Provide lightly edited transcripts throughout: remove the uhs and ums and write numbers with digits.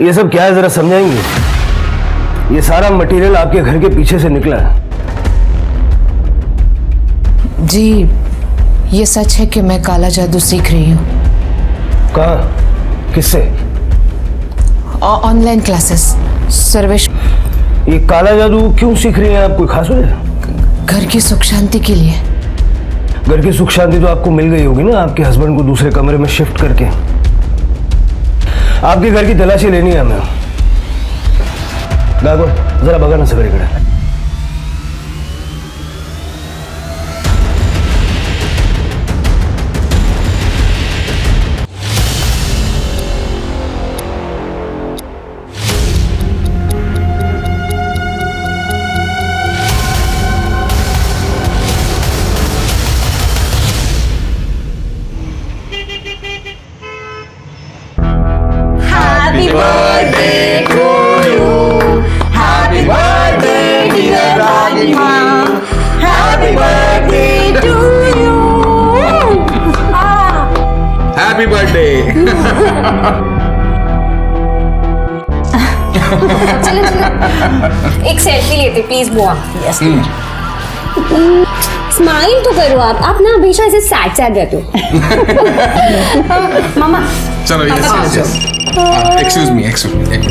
ये सब क्या है जरा समझाएंगे? ये सारा मटेरियल आपके घर के पीछे से निकला है। जी ये सच है कि मैं काला जादू सीख रही हूँ। कहाँ? किससे? Online classes. सर्वेश। ये काला जादू क्यों सीख रही हैं आप? कोई खास वजह? घर की सुख शांति के लिए। घर की सुख शांति तो आपको मिल गई होगी ना, आपके हस्बैंड को दूसरे कमरे में शिफ्ट करके। आपके घर की तलाशी लेनी है हमें। गागो जरा बगा ना सगळे कडे। Happy birthday to you. Happy birthday dear Radhima. Happy birthday to you. Happy birthday. चलो एक सेल्फी लेते प्लीज बुआ। यस स्माइल तो करो आप ना हमेशा ऐसे सैड सैड रहते हो। मामा चलो यस एक्सक्यूज मी एक मिनट।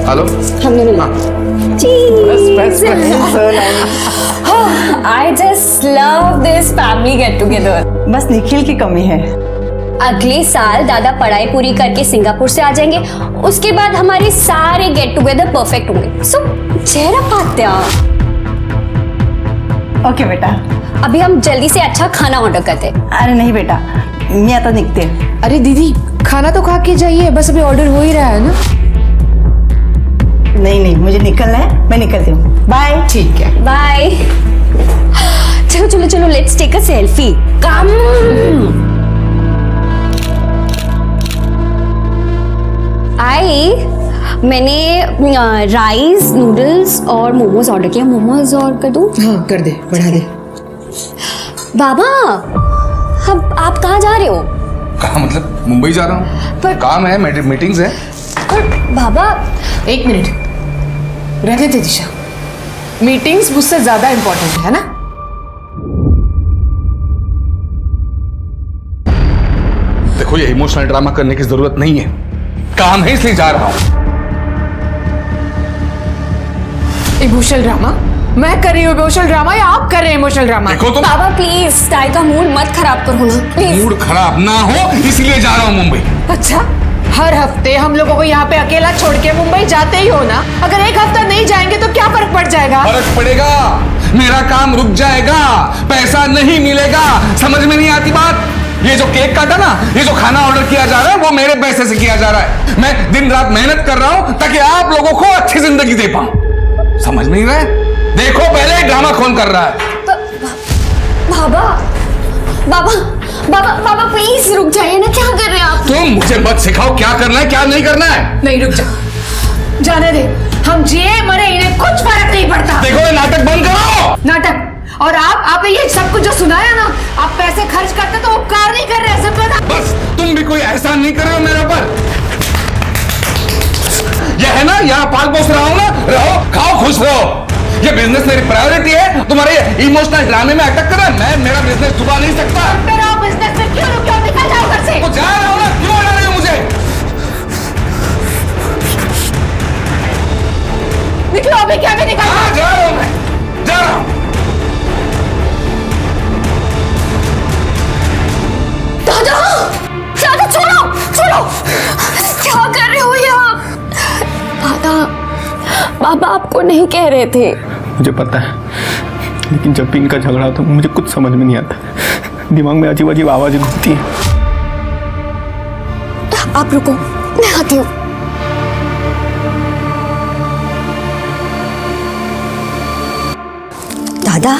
हेलो हम दोनों I just love this family get together. बस निखिल की कमी है। अगले साल दादा पढ़ाई पूरी करके सिंगापुर से आ जाएंगे, उसके बाद हमारे सारे गेट टुगेदर परफेक्ट होंगे। सो चेहरा पात्या। ओके बेटा। अभी हम जल्दी से अच्छा खाना ऑर्डर करते हैं। अरे नहीं बेटा, मी आता निघते। अरे दीदी खाना तो खा के जाइए, बस अभी ऑर्डर हो ही रहा है ना। नहीं मुझे निकलना है, मैं निकलती हूँ। बाय। ठीक है बाय। चलो चलो चलो लेट्स टेक अ सेल्फी। कम। मैंने राइस नूडल्स और मोमोज ऑर्डर किया। मोमोज और कर दूं? हाँ कर दे, बढ़ा दे। बाबा अब आप कहाँ जा रहे हो? कहाँ मतलब? मुंबई जा रहा हूँ। पर- काम है, मीटिंग्स है। पर बाबा एक मिनट रहने दे दिशा, मीटिंग्स मुझसे ज्यादा इंपॉर्टेंट है ना। देखो ये इमोशनल ड्रामा करने की जरूरत नहीं है, काम है इसलिए जा रहा हूँ। Emotional drama? मैं कर रही हूँ इमोशनल ड्रामा या आप कर रहे हैं इमोशनल ड्रामा? देखो तुम बाबा प्लीज ताई का मूड मत खराब करो ना प्लीज। मूड खराब ना हो इसलिए जा रहा हूँ मुंबई। अच्छा हर हफ्ते हम लोगों को यहाँ पे अकेला छोड़ के मुंबई जाते ही हो ना। अगर एक हफ्ता नहीं जाएंगे तो क्या फर्क पड़ जाएगा? फर्क पड़ेगा, मेरा काम रुक जाएगा, पैसा नहीं मिलेगा। समझ में नहीं आती बात? ये जो केक काटा ना, ये जो खाना ऑर्डर किया जा रहा है वो मेरे पैसे से किया जा रहा है। मैं दिन रात मेहनत कर रहा हूं ताकि आप लोगों को अच्छी जिंदगी दे पाऊं। समझ में नहीं रहा है? देखो पहले ड्रामा कौन कर रहा है। बाबा बाबा बाबा बाबा प्लीज रुक जाइए ना, क्या कर रहे हैं आप? तुम मुझे मत सिखाओ क्या करना है क्या नहीं करना है। नहीं रुक जा, जाने दे। हम जिए मरे इन्हें कुछ फर्क नहीं पड़ता। देखो ये नाटक बंद करो। नाटक? और आप ये सब कुछ जो सुनाया ना, आप पैसे खर्च करते तो उपकार नहीं कर रहे, सब पता। बस तुम भी कोई एहसान नहीं कर रहे हो मेरे ऊपर। यह है ना, यहाँ पाल पोस रहा हूं ना, रहो खाओ खुश रहो। ये बिजनेस मेरी प्रायोरिटी है, तुम्हारे इमोशनल ड्रामे में अटक कर रहा है। मैं मेरा बिजनेस छुपा नहीं सकता। मेरा बिजनेस में क्यों निकल जाओ घर से? तो जा रहा हूं ना, क्यों हटा रहे हो मुझे? निकलो अभी, क्या भी निकल। हाँ, जा रहा हूं मैं, जा रहा हूं। दादा दादा छोड़ो छोड़ो, क्या कर रहे हो ये आप? दादा बाबा आपको नहीं कह रहे थे। मुझे पता है, लेकिन जब भी इनका झगड़ा होता है मुझे कुछ समझ में नहीं आता। दिमाग में अजीब अजीब आवाजें घूमती हैं। आप रुको, मैं आती हूँ। दादा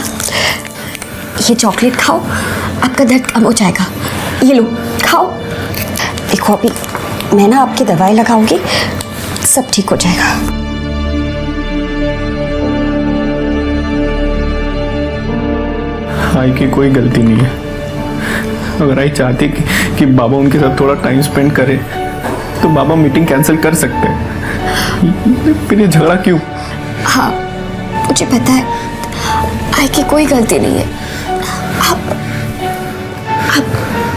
ये चॉकलेट खाओ, आपका दर्द कम हो जाएगा। ये लो खाओ। देखो अभी मैं ना आपकी दवाई लगाऊंगी, सब ठीक हो जाएगा। आई की कोई गलती नहीं है। अगर आई चाहती कि बाबा उनके साथ थोड़ा टाइम स्पेंड करे तो बाबा मीटिंग कैंसिल कर सकते हैं, फिर ये झगड़ा क्यों? हाँ मुझे पता है आई की कोई गलती नहीं है। आप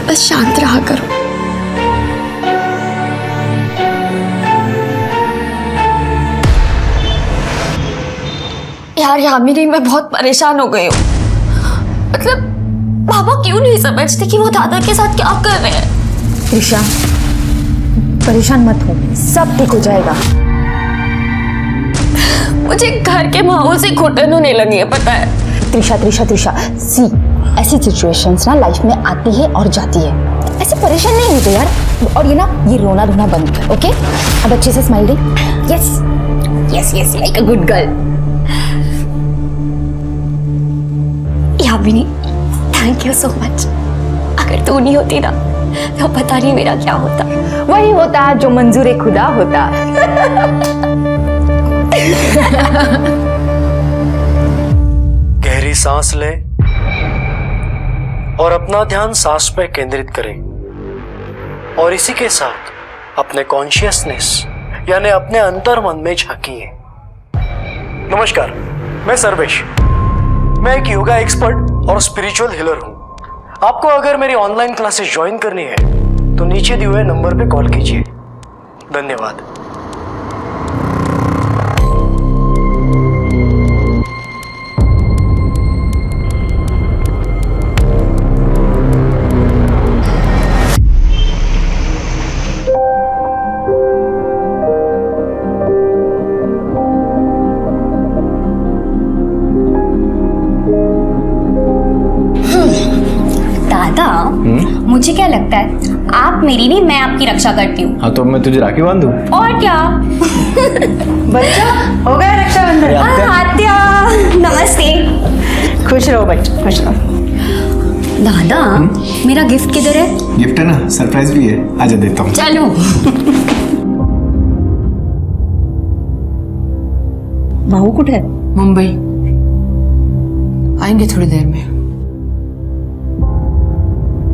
बस शांत रहा करो। यार यामिनी, मैं बहुत परेशान हो गई हूँ। मतलब पापा क्यों नहीं समझते कि वो दादा के साथ क्या कर रहे हैं। त्रिशा, परेशान मत हो, सब ठीक हो जाएगा। मुझे घर के माहौल से घुटन होने लगी है, पता है। त्रिशा त्रिशा त्रिशा सी, ऐसी सिचुएशंस ना लाइफ में आती है और जाती है, ऐसे परेशान नहीं होते यार। और ये रोना धोना बंद कर, ओके? अब अच्छे से smile they. Yes yes yes, like a good girl. Yamini, thank you so much. अगर तू नहीं होती ना तो पता नहीं मेरा क्या होता। वही होता जो मंजूर खुदा होता। गहरी सांस लें और अपना ध्यान सांस पे केंद्रित करें और इसी के साथ अपने कॉन्शियसनेस यानी अपने अंतर मन में झांकिए। नमस्कार, मैं सर्वेश। मैं एक योगा एक्सपर्ट और स्पिरिचुअल हीलर हूं। आपको अगर मेरी ऑनलाइन क्लासेस ज्वाइन करनी है तो नीचे दिए हुए नंबर पे कॉल कीजिए। धन्यवाद। दादा, मुझे क्या लगता है आप मेरी नहीं, मैं आपकी रक्षा करती हूँ। हाँ तो मैं तुझे राखी बांधूं? और क्या। बच्चों, हो गया रक्षाबंधन? आत्या, नमस्ते। खुश रहो बच्चों, खुश रहो। दादा, मेरा गिफ्ट किधर है? गिफ्ट है ना, सरप्राइज भी है, आजा देता हूँ। चलो। भाऊ कुठे है? मुंबई आएंगे थोड़ी देर में।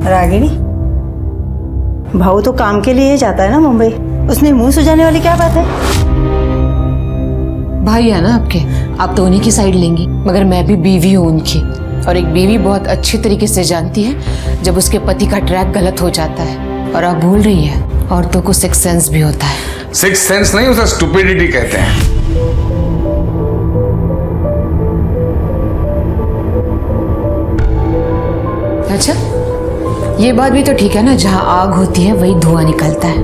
रागिनी, भाऊ तो काम के लिए जाता है ना मुंबई, उसमें मुंह सुझाने वाली क्या बात है? भाई है ना आपके, आप तो उन्हीं की साइड लेंगी, मगर मैं भी बीवी हूँ उनकी। और एक बीवी बहुत अच्छी तरीके से जानती है जब उसके पति का ट्रैक गलत हो जाता है। और आप भूल रही है, औरतों को सिक्स सेंस भी होता है। सिक्स सेंस नहीं, उसे स्टुपिडिटी कहते हैं। अच्छा, ये बात भी तो ठीक है ना, जहाँ आग होती है वही धुआं निकलता है।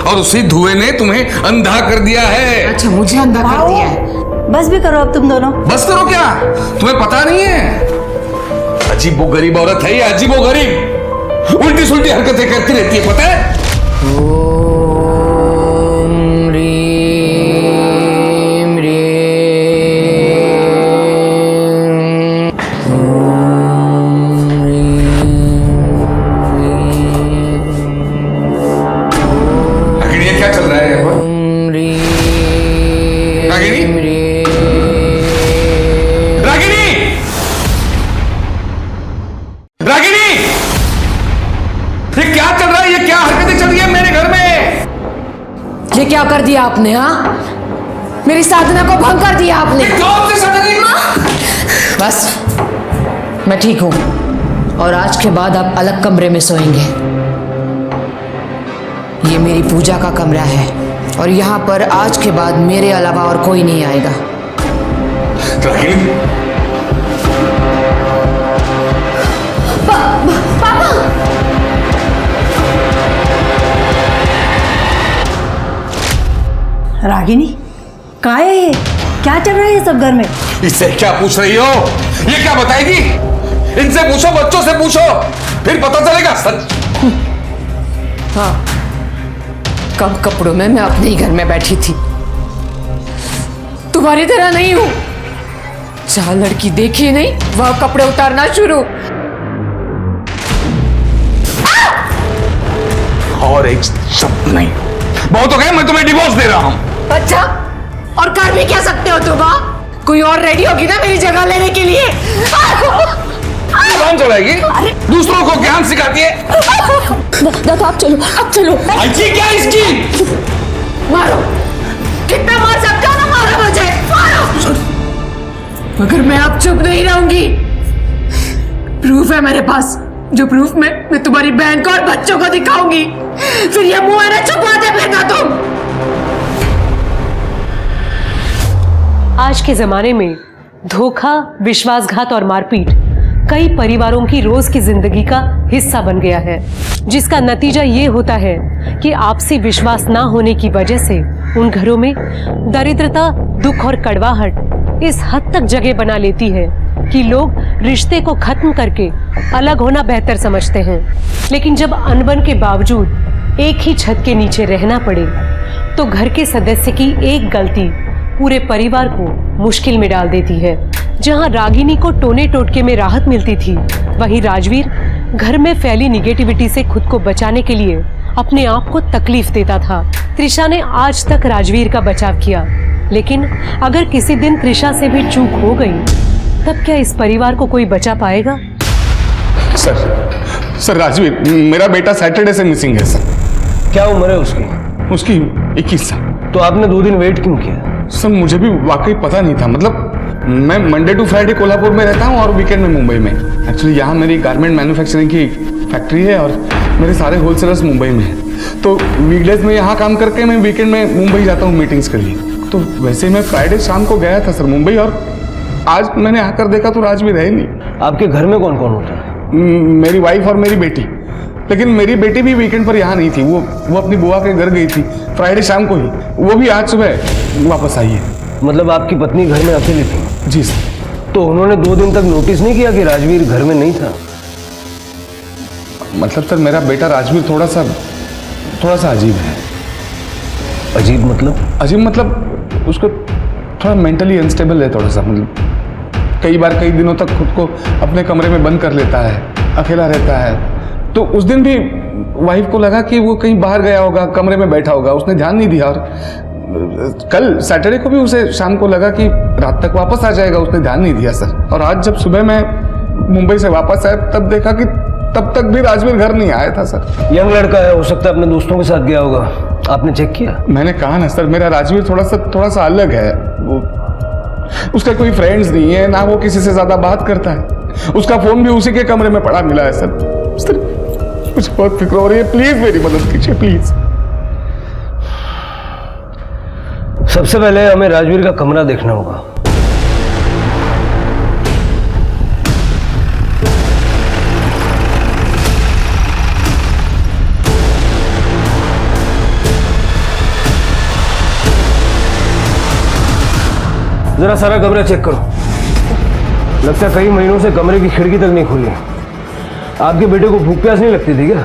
और उसी धुएं ने तुम्हें अंधा कर दिया है। अच्छा, मुझे अंधा कर दिया है। बस भी करो अब तुम दोनों। बस करो क्या? तुम्हें पता नहीं है? अजीबो गरीब औरत है ये, अजीबो गरीब, उल्टी सुल्टी हरकतें करती रहती है, पता है? क्या चल रहा है यहाँ पर? रागिनी? रागिनी? रागिनी? ये क्या चल रहा है? ये क्या हरकतें चल रही है मेरे घर में? ये क्या कर दिया आपने? हाँ, मेरी साधना को भंग कर दिया आपने। कौन सी साधना? बस, मैं ठीक हूं और आज के बाद आप अलग कमरे में सोएंगे। ये मेरी पूजा का कमरा है और यहाँ पर आज के बाद मेरे अलावा और कोई नहीं आएगा। पापा, रागिनी, कहाँ है ये? क्या चल रहा है ये सब घर में? इससे क्या पूछ रही हो? ये क्या बताएगी? इनसे पूछो, बच्चों से पूछो, फिर पता चलेगा सच। हाँ, कम कपड़ों में मैं अपने ही घर में बैठी थी, तुम्हारी तरह नहीं हूं। जहां लड़की देखी नहीं वह कपड़े उतारना शुरू। और एक शब्द नहीं। बहुत हो गया, मैं तुम्हें डिवोर्स दे रहा हूं। अच्छा, और कर भी क्या सकते हो तुम? हाँ? कोई और रेडी होगी ना मेरी जगह लेने के लिए? कौन चलाएगी? दूसरों को ज्ञान सिखाती है। दादा आप चलो, आप चलो। क्या इसकी? मगर मैं अब चुप नहीं रहूंगी। प्रूफ है मेरे पास, जो प्रूफ मैं तुम्हारी बहन को और बच्चों को दिखाऊंगी। फिर ये मुंह है ना छुपाते फिरना तुम। आज के जमाने में धोखा, विश्वासघात और मारपीट कई परिवारों की रोज की जिंदगी का हिस्सा बन गया है, जिसका नतीजा ये होता है कि आपसी विश्वास ना होने की वजह से उन घरों में दरिद्रता, दुख और कड़वाहट इस हद तक जगह बना लेती है कि लोग रिश्ते को खत्म करके अलग होना बेहतर समझते हैं। लेकिन जब अनबन के बावजूद एक ही छत के नीचे रहना पड़े तो घर के सदस्य की एक गलती पूरे परिवार को मुश्किल में डाल देती है। जहां रागिनी को टोने टोटके में राहत मिलती थी, वहीं राजवीर घर में फैली निगेटिविटी से खुद को बचाने के लिए अपने आप को तकलीफ देता था। त्रिशा ने आज तक राजवीर का बचाव किया, लेकिन अगर किसी दिन त्रिशा से भी चूक हो गई तब क्या इस परिवार को कोई बचा पाएगा? सर राजवीर, मेरा बेटा सैटरडे से मिसिंग है सर। क्या उम्र है उसकी? उसकी 21 साल। तो आपने 2 दिन वेट क्यों किया? सर मुझे भी वाकई पता नहीं था। मतलब मैं मंडे टू फ्राइडे कोल्हापुर में रहता हूँ और वीकेंड में मुंबई में। एक्चुअली यहाँ मेरी गारमेंट मैन्युफैक्चरिंग की फैक्ट्री है और मेरे सारे होलसेलर्स मुंबई में हैं। तो वीकडेज में यहाँ काम करके मैं वीकेंड में मुंबई जाता हूँ मीटिंग्स के लिए। तो वैसे मैं फ्राइडे शाम को गया था सर मुंबई, और आज मैंने आकर देखा तो राजवीर है नहीं। आपके घर में कौन कौन होता है? मेरी वाइफ और मेरी बेटी। लेकिन मेरी बेटी भी वीकेंड पर यहाँ नहीं थी, वो अपनी बुआ के घर गई थी फ्राइडे शाम को ही। वो भी आज सुबह वापस आई है। मतलब आपकी पत्नी घर में अकेली थी? जी सर। तो उन्होंने 2 दिन तक नोटिस नहीं किया कि राजवीर घर में नहीं था? मतलब सर मेरा बेटा राजवीर थोड़ा सा अजीब है। अजीब मतलब? अजीब मतलब उसको थोड़ा मेंटली अनस्टेबल है थोड़ा सा। मतलब कई बार कई दिनों तक खुद को अपने कमरे में बंद कर लेता है, अकेला रहता है। तो उस दिन भी वाइफ को लगा कि वो कहीं बाहर गया होगा, कमरे में बैठा होगा, उसने ध्यान नहीं दिया। और कल सैटरडे को भी उसे शाम को लगा कि रात तक वापस आ जाएगा, उसने ध्यान नहीं दिया सर। और आज जब सुबह मैं मुंबई से वापस आया तब देखा कि तब तक भी राजवीर घर नहीं आया था सर। यंग लड़का है, हो सकता है अपने दोस्तों के साथ गया होगा। आपने चेक किया? मैंने कहा ना सर, मेरा राजवीर थोड़ा सा अलग है। वो उसका कोई फ्रेंड्स नहीं है, ना वो किसी से ज्यादा बात करता है। उसका फोन भी उसी के कमरे में पड़ा मिला है सर। मुझे बहुत फिक्र हो रही है, प्लीज मेरी मदद कीजिए प्लीज। सबसे पहले हमें राजवीर का कमरा देखना होगा। जरा सारा कमरा चेक करो। लगता है कई महीनों से कमरे की खिड़की तक नहीं खुली। आपके बेटे को भूख प्यास नहीं लगती थी क्या?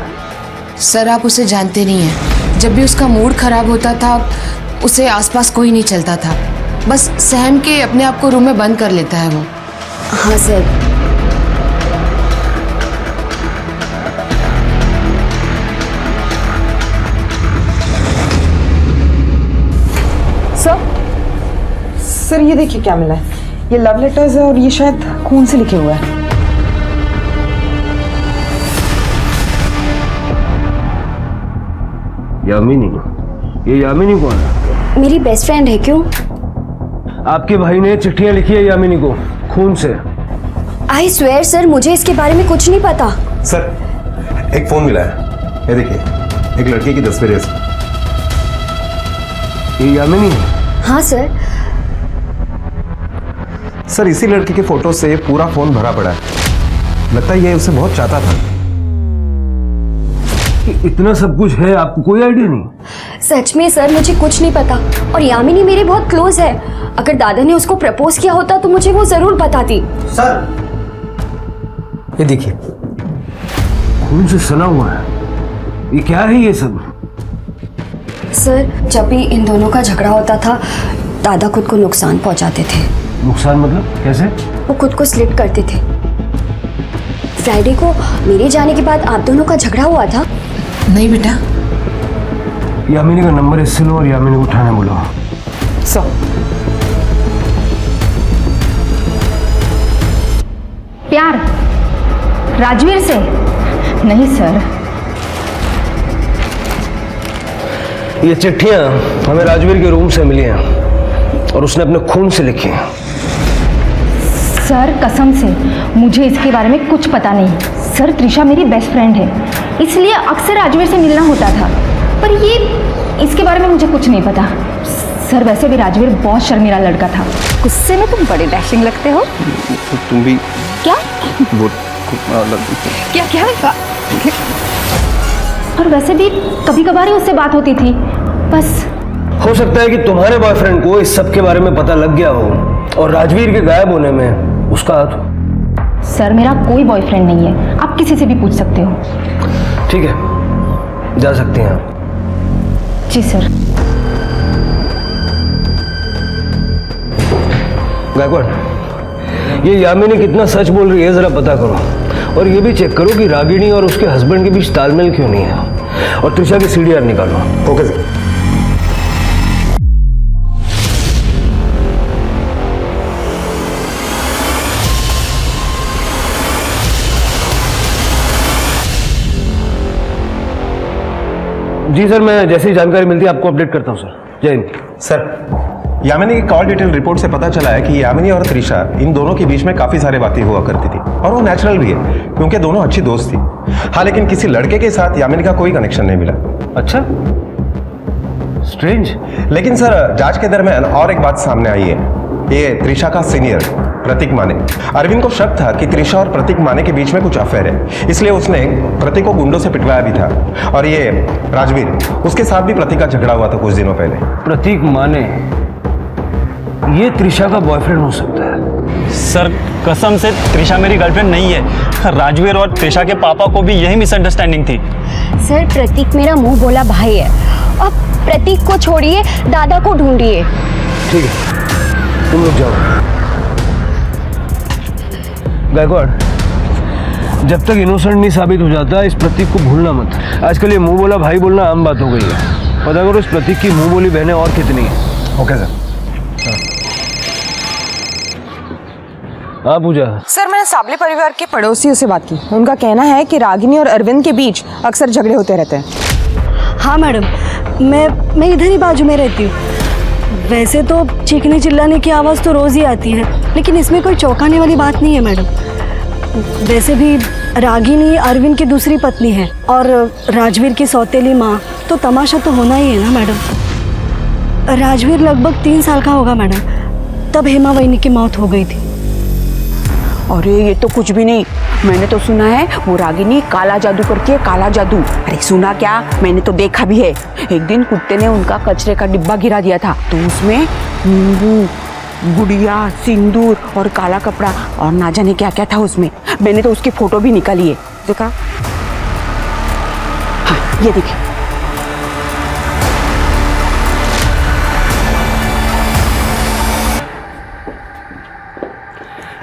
सर आप उसे जानते नहीं हैं। जब भी उसका मूड खराब होता था उसे आसपास कोई नहीं चलता था, बस सहम के अपने आप को रूम में बंद कर लेता है वो। हाँ सर। सर ये देखिए क्या मिला है। ये लव लेटर्स है और ये शायद खून से लिखे हुआ है। यामिनी? ये यामिनी कौन है? मेरी बेस्ट फ्रेंड है। क्यों? आपके भाई ने चिट्ठियां लिखी है यामिनी को खून से। आई स्वेयर सर, मुझे इसके बारे में कुछ नहीं पता। सर एक फोन मिला है, ये देखिए, एक लड़की की तस्वीर है इसमें। ये यामिनी है? हाँ सर। सर इसी लड़की के फोटो से पूरा फोन भरा पड़ा है। लगता है ये उसे बहुत चाहता था। इतना सब कुछ है, आपको कोई आइडिया नहीं? सच में सर मुझे कुछ नहीं पता। और यामिनी मेरी बहुत क्लोज है। अगर दादा ने उसको प्रपोज किया होता तो मुझे वो जरूर बताती। सर ये देखिए, खून से सना हुआ है। ये क्या है ये सब? सर जब भी इन दोनों का झगड़ा होता था दादा खुद को नुकसान पहुंचाते थे। नुकसान मतलब कैसे? वो खुद को स्लिट करते थे। फ्राइडे को मेरे जाने के बाद आप दोनों का झगड़ा हुआ था? नहीं बेटा। यामिनी का नंबर इससे लो और यामिनी को उठाने बोलो। प्यार राजवीर से? नहीं सर। ये चिट्ठियां हमें राजवीर के रूम से मिली हैं और उसने अपने खून से लिखी हैं। सर कसम से मुझे इसके बारे में कुछ पता नहीं। सर त्रिशा मेरी बेस्ट फ्रेंड है, इसलिए अक्सर राजवीर से मिलना होता था, पर ये इसके बारे में मुझे कुछ नहीं पता। सर वैसे भी राजवीर बहुत शर्मीला लड़का था। गुस्से में तुम बड़े डैशिंग लगते हो। तुम भी क्या वो क्या क्या और वैसे भी कभी कभार ही उससे बात होती थी बस। हो सकता है कि तुम्हारे बॉयफ्रेंड को इस सब के बारे में पता लग गया हो और राजवीर के गायब होने में उसका हाथ हो। सर मेरा कोई बॉयफ्रेंड नहीं है, आप किसी से भी पूछ सकते हो। ठीक है, जा सकते हैं आप। जी सर। गायकवाड़, ये यामिनी कितना सच बोल रही है जरा पता करो, और ये भी चेक करो कि रागिनी और उसके हस्बैंड के बीच तालमेल क्यों नहीं है, और त्रिशा की सीडीआर निकालो। Okay sir. जी सर, मैं जैसे ही जानकारी मिलती है आपको अपडेट करता हूँ सर। जय हिंद। सर, यामिनी की कॉल डिटेल रिपोर्ट से पता चला है कि यामिनी और त्रिशा इन दोनों के बीच में काफी सारी बातें हुआ करती थी, और वो नेचुरल भी है क्योंकि दोनों अच्छी दोस्त थी। हाँ, लेकिन किसी लड़के के साथ यामिनी का कोई कनेक्शन नहीं मिला। अच्छा, स्ट्रेंज। लेकिन सर जांच के दरमियान और एक बात सामने आई है। ये त्रिशा का सीनियर प्रतीक माने, अरविंद को शक था कि त्रिशा और प्रतीक माने के बीच में कुछ अफेयर है, इसलिए उसने प्रतीक को गुंडों से पिटवाया भी था। और ये राजवीर, उसके साथ भी प्रतीक का झगड़ा हुआ था कुछ दिनों पहले। प्रतीक माने ये त्रिशा का बॉयफ्रेंड हो सकता है? सर कसम से त्रिशा मेरी गर्लफ्रेंड नहीं है। राजवीर और त्रिशा के पापा को भी यही मिसअंडरस्टैंडिंग थी। सर प्रतीक मेरा मुंह बोला भाई है, और प्रतीक को छोड़िए, दादा को ढूंढिए। ठीक है, तुम लोग जाओ। गायकवाड़, जब तक इनोसेंट नहीं साबित हो जाता इस प्रतीक को भूलना मत। आजकल ये मुंह बोला भाई बोलना आम बात हो गई है। पता करो इस प्रतीक की मुंह बोली बहनें और कितनी है। Okay sir. हाँ पूजा। सर मैंने साबले परिवार के पड़ोसियों से बात की, उनका कहना है कि रागिनी और अरविंद के बीच अक्सर झगड़े होते रहते हैं। हाँ मैडम, मैं इधर ही बाजू में रहती हूँ। वैसे तो चीखने चिल्लाने की आवाज़ तो रोज़ ही आती है, लेकिन इसमें कोई चौंकाने वाली बात नहीं है मैडम। वैसे भी रागिनी अरविंद की दूसरी पत्नी है और राजवीर की सौतेली माँ, तो तमाशा तो होना ही है ना मैडम। राजवीर लगभग 3 साल का होगा मैडम, तब हेमा वहीनी की मौत हो गई थी। अरे ये तो कुछ भी नहीं, मैंने तो सुना है वो रागिनी काला जादू करती है, काला जादू। अरे सुना क्या, मैंने तो देखा भी है। एक दिन कुत्ते ने उनका कचरे का डिब्बा गिरा दिया था, तो उसमें नींबू, गुड़िया, सिंदूर और काला कपड़ा और ना जाने क्या क्या था उसमें। मैंने तो उसकी फोटो भी निकाली है, देखा? हाँ ये देखिए।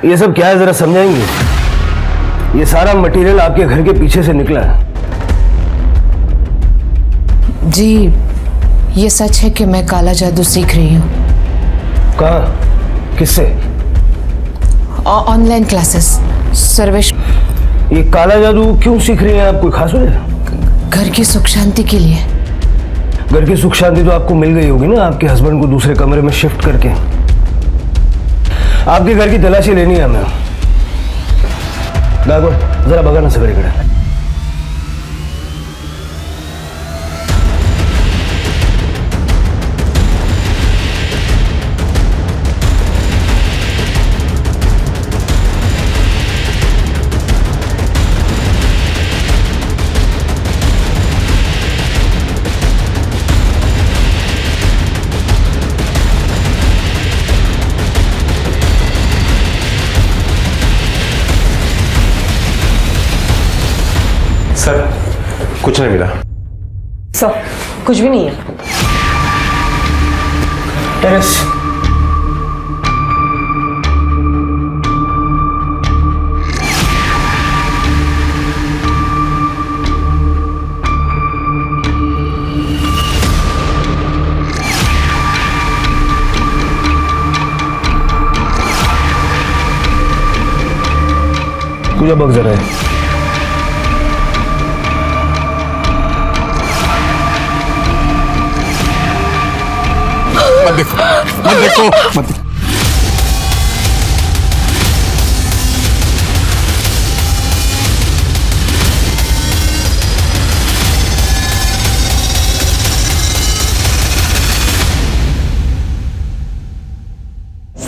ये सब क्या है जरा समझाएंगे? ये सारा मटेरियल आपके घर के पीछे से निकला है। जी, ये सच है कि मैं काला जादू सीख रही हूँ। कहाँ, किससे? Online classes. सर्वेश। ये काला जादू क्यों सीख रही हैं आप, कोई खास वजह? घर की सुख शांति के लिए। घर की सुख शांति तो आपको मिल गई होगी ना, आपके हस्बैंड को दूसरे कमरे में शिफ्ट करके। आपके घर की तलाशी लेनी है हमें। गायकवाड़, जरा बगा ना सगळे कडे। सर कुछ नहीं मिला। सर कुछ भी नहीं है। टेरेस। पूजा बग जरा है। मत देखो, मत देखो, मत देखो।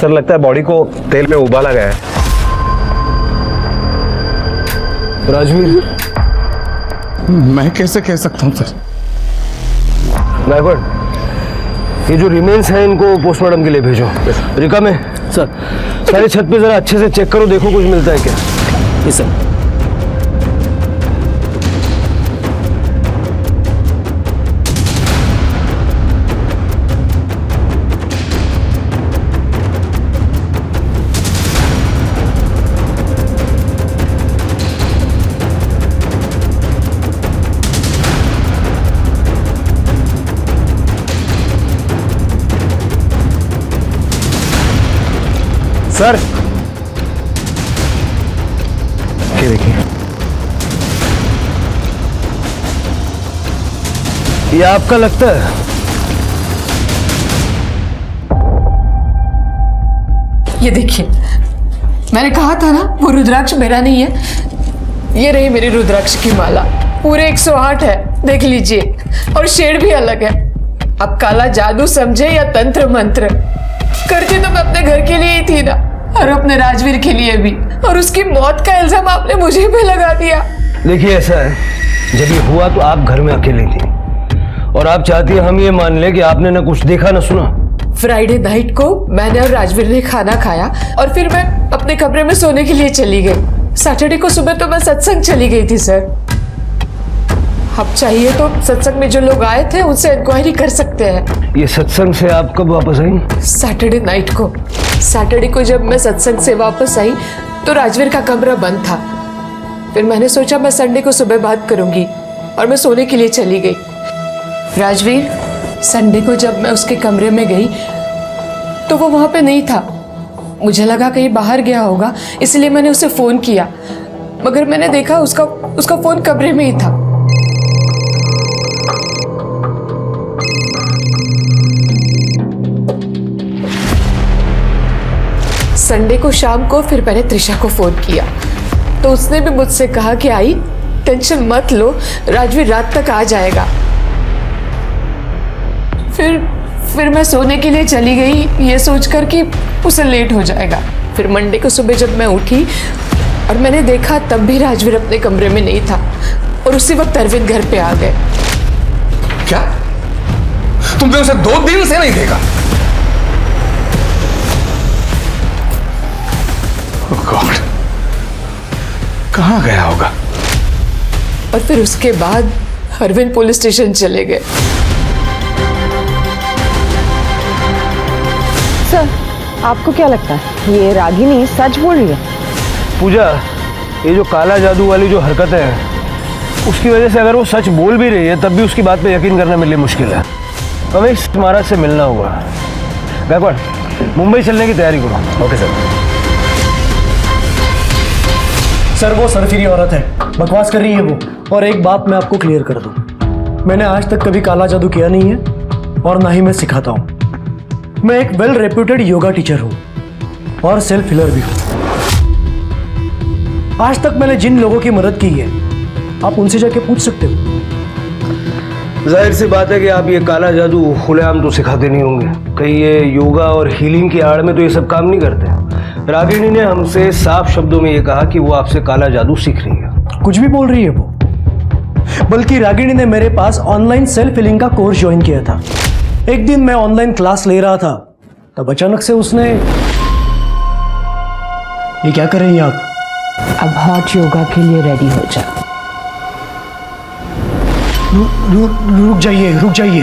सर लगता है बॉडी को तेल में उबाला गया है। राजवीर, मैं कैसे कह सकता हूँ सर? गायकवाड़, ये जो रिमेन्स हैं इनको पोस्टमार्टम के लिए भेजो। रिका में सर सारे छत पे जरा अच्छे से चेक करो, देखो कुछ मिलता है क्या। Yes sir. सर ये देखिए, ये आपका लगता है? ये देखिए, मैंने कहा था ना वो रुद्राक्ष मेरा नहीं है। ये रही मेरी रुद्राक्ष की माला, पूरे 108 है, देख लीजिए, और शेड भी अलग है। अब काला जादू समझे या तंत्र मंत्र, करती तो मैं अपने घर के लिए ही थी ना, और अपने राजवीर के लिए भी, और उसकी मौत का इल्जाम आपने मुझे पे लगा दिया। देखिए ऐसा है, जब ये हुआ तो आप घर में अकेली थी, और आप चाहती है हम ये मान ले कि आपने ना कुछ देखा ना सुना। फ्राइडे नाइट को मैंने और राजवीर ने खाना खाया और फिर मैं अपने कमरे में सोने के लिए चली गई। सैटरडे को सुबह तो मैं सत्संग चली गई थी सर। अब चाहिए तो सत्संग में जो लोग आए थे उनसे इंक्वायरी कर सकते हैं। ये सत्संग से आप कब वापस आई? सैटरडे नाइट को। सैटरडे को जब मैं सत्संग से वापस आई तो राजवीर का कमरा बंद था। फिर मैंने सोचा मैं संडे को सुबह बात करूंगी, और मैं सोने के लिए चली गई। राजवीर, संडे को जब मैं उसके कमरे में गई तो वो वहां पे नहीं था। मुझे लगा कहीं बाहर गया होगा, इसलिए मैंने उसे फोन किया, मगर मैंने देखा उसका फोन कमरे में ही था। संडे को शाम को फिर मैंने त्रिशा को फोन किया तो उसने भी मुझसे कहा कि आई टेंशन मत लो, राजवीर रात तक आ जाएगा। फिर मैं सोने के लिए चली गई, ये सोचकर कि उसे लेट हो जाएगा। फिर मंडे को सुबह जब मैं उठी और मैंने देखा तब भी राजवीर अपने कमरे में नहीं था, और उसी वक्त अरविंद घर पे आ गए। क्या तुमने उसे 2 दिन से नहीं देखा? गॉड, कहां गया होगा? और फिर उसके बाद अरविंद पुलिस स्टेशन चले गए। सर, आपको क्या लगता है ये रागिनी सच बोल रही है? पूजा, ये जो काला जादू वाली जो हरकतें हैं उसकी वजह से अगर वो सच बोल भी रही है तब भी उसकी बात पे यकीन करना मेरे लिए मुश्किल है। हमें इस महाराज से मिलना होगा। गायकवाड़, मुंबई चलने की तैयारी करो। Okay sir. सर वो सरफिरी औरत है, बकवास कर रही है वो। और एक बात मैं आपको क्लियर कर दूं, मैंने आज तक कभी काला जादू किया नहीं है और ना ही मैं सिखाता हूं। मैं एक वेल रेप्यूटेड योगा टीचर हूं और सेल्फ हीलर भी हूं। आज तक मैंने जिन लोगों की मदद की है आप उनसे जाके पूछ सकते हो। जाहिर सी बात है कि आप ये काला जादू खुलेआम तो सिखाते नहीं होंगे, कहीं ये योगा और हीलिंग की आड़ में तो ये सब काम नहीं करते। रागिनी ने हमसे साफ शब्दों में ये कहा कि वो आपसे काला जादू सीख रही है। कुछ भी बोल रही है वो, बल्कि रागिनी ने मेरे पास ऑनलाइन सेल्फ हीलिंग का कोर्स ज्वाइन किया था। एक दिन मैं ऑनलाइन क्लास ले रहा था, तब अचानक से उसने, ये क्या कर रही हैं आप? अब हॉट योगा के लिए रेडी हो जा। रुक जाइए, रुक जाइए।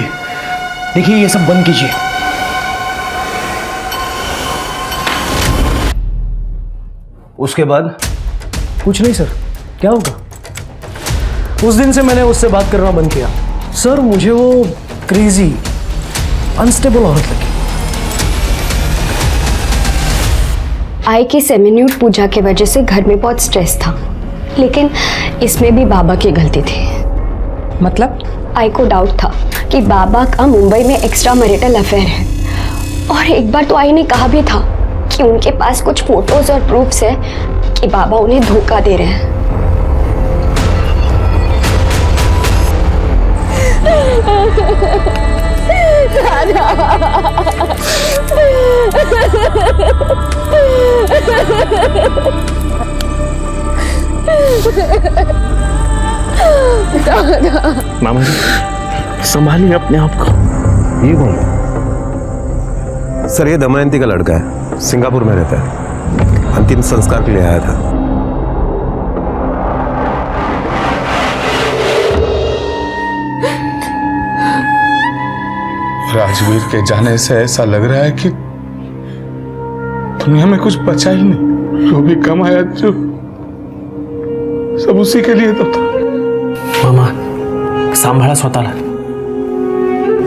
देखिए ये सब बंद कीजिए। उसके बाद कुछ नहीं सर, क्या होगा? उस दिन से मैंने उससे बात करना बंद किया। सर मुझे वो क्रेजी, अनस्टेबल औरत लगी। आई की सेमिन्यूट पूजा की वजह से घर में बहुत स्ट्रेस था, लेकिन इसमें भी बाबा की गलती थी। मतलब? आई को डाउट था कि बाबा का मुंबई में एक्स्ट्रा मैरिटल अफेयर है, और एक बार तो आई ने कहा भी था कि उनके पास कुछ फोटोज और प्रूफ्स है कि बाबा उन्हें धोखा दे रहे हैं। दादा मामा जी संभालिए अपने आप को। ये कौन? सर ये दमयंती का लड़का है, सिंगापुर में रहता है, अंतिम संस्कार के लिए आया था। राजवीर के जाने से ऐसा लग रहा है कि दुनिया में कुछ बचा ही नहीं। जो भी कमाया जो सब उसी के लिए तो था। मामा सांभाळा स्वतःला।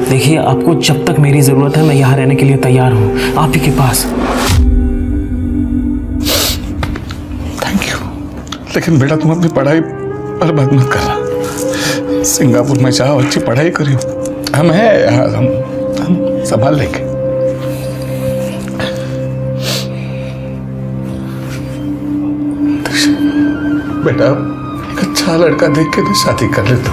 देखिए आपको जब तक मेरी जरूरत है मैं यहाँ रहने के लिए तैयार हूँ, आप ही के पास। Thank you. लेकिन बेटा तुम अपनी पढ़ाई बर्बाद मत करना। सिंगापुर में जाओ, अच्छी पढ़ाई करियो। हम संभाल लेंगे। बेटा एक अच्छा लड़का देख के तो शादी कर ले तू।